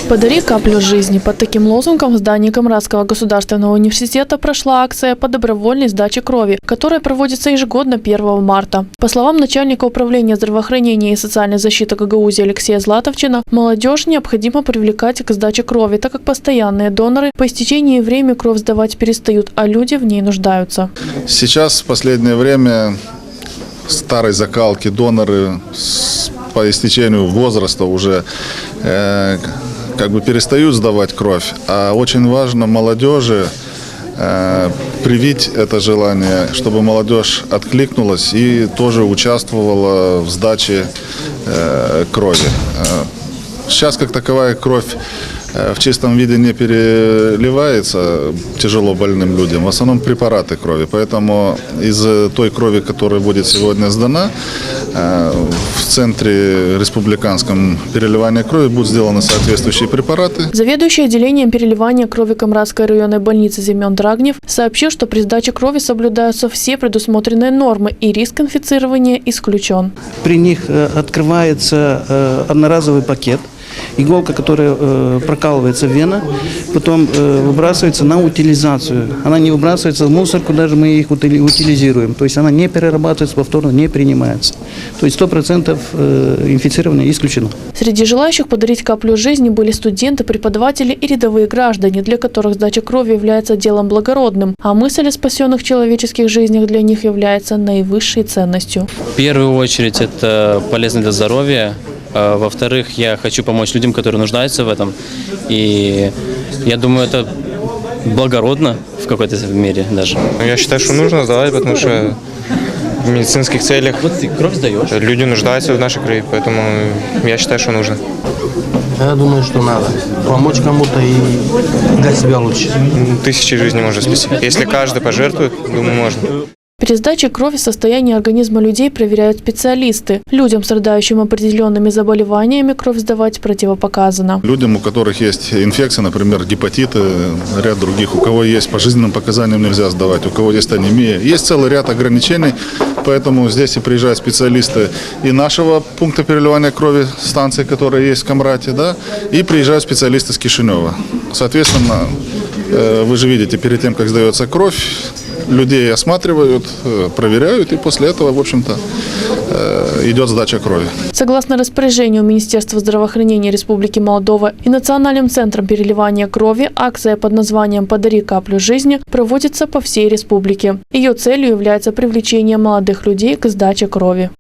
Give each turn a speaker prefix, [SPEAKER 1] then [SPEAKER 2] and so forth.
[SPEAKER 1] «Подари каплю жизни». Под таким лозунгом в здании Камрадского государственного университета прошла акция по добровольной сдаче крови, которая проводится ежегодно 1 марта. По словам начальника управления здравоохранения и социальной защиты Гагаузии Алексея Златовчина, молодежь необходимо привлекать к сдаче крови, так как постоянные доноры по истечении времени кровь сдавать перестают, а люди в ней нуждаются.
[SPEAKER 2] Сейчас в последнее время старой закалки доноры по истечению возраста уже перестают сдавать кровь, а очень важно молодежи привить это желание, чтобы молодежь откликнулась и тоже участвовала в сдаче крови. Сейчас как таковая кровь в чистом виде не переливается тяжело больным людям, в основном препараты крови. Поэтому из той крови, которая будет сегодня сдана, в центре республиканском переливания крови будут сделаны соответствующие препараты.
[SPEAKER 1] Заведующий отделением переливания крови Камрадской районной больницы Семен Драгнев сообщил, что при сдаче крови соблюдаются все предусмотренные нормы и риск инфицирования исключен.
[SPEAKER 3] При них открывается одноразовый пакет. Иголка, которая прокалывается в вену, потом выбрасывается на утилизацию. Она не выбрасывается в мусорку, даже мы их утилизируем. То есть она не перерабатывается, повторно не принимается. То есть 100% инфицирования исключено.
[SPEAKER 1] Среди желающих подарить каплю жизни были студенты, преподаватели и рядовые граждане, для которых сдача крови является делом благородным, а мысль о спасенных человеческих жизнях для них является наивысшей ценностью.
[SPEAKER 4] В первую очередь это полезно для здоровья. Во-вторых, я хочу помочь людям, которые нуждаются в этом. И я думаю, это благородно в какой-то мере даже.
[SPEAKER 5] Я считаю, что нужно сдавать, потому что в медицинских целях
[SPEAKER 4] вот ты кровь сдаешь.
[SPEAKER 5] Люди нуждаются в нашей крови, поэтому я считаю, что нужно.
[SPEAKER 6] Я думаю, что надо. Помочь кому-то и для себя лучше.
[SPEAKER 5] 1000 жизней можно спасти. Если каждый пожертвует, думаю, можно.
[SPEAKER 1] При сдаче крови состояние организма людей проверяют специалисты. Людям, страдающим определенными заболеваниями, кровь сдавать противопоказано.
[SPEAKER 2] Людям, у которых есть инфекция, например, гепатиты, ряд других, у кого есть по жизненным показаниям нельзя сдавать, у кого есть анемия. Есть целый ряд ограничений, поэтому здесь и приезжают специалисты и нашего пункта переливания крови, станции, которая есть в Камраде, да, и приезжают специалисты с Кишинева. Соответственно, вы же видите, перед тем, как сдается кровь, людей осматривают, проверяют, и после этого, в общем-то, идет сдача крови.
[SPEAKER 1] Согласно распоряжению Министерства здравоохранения Республики Молдова и Национальным центром переливания крови, акция под названием «Подари каплю жизни» проводится по всей республике. Ее целью является привлечение молодых людей к сдаче крови.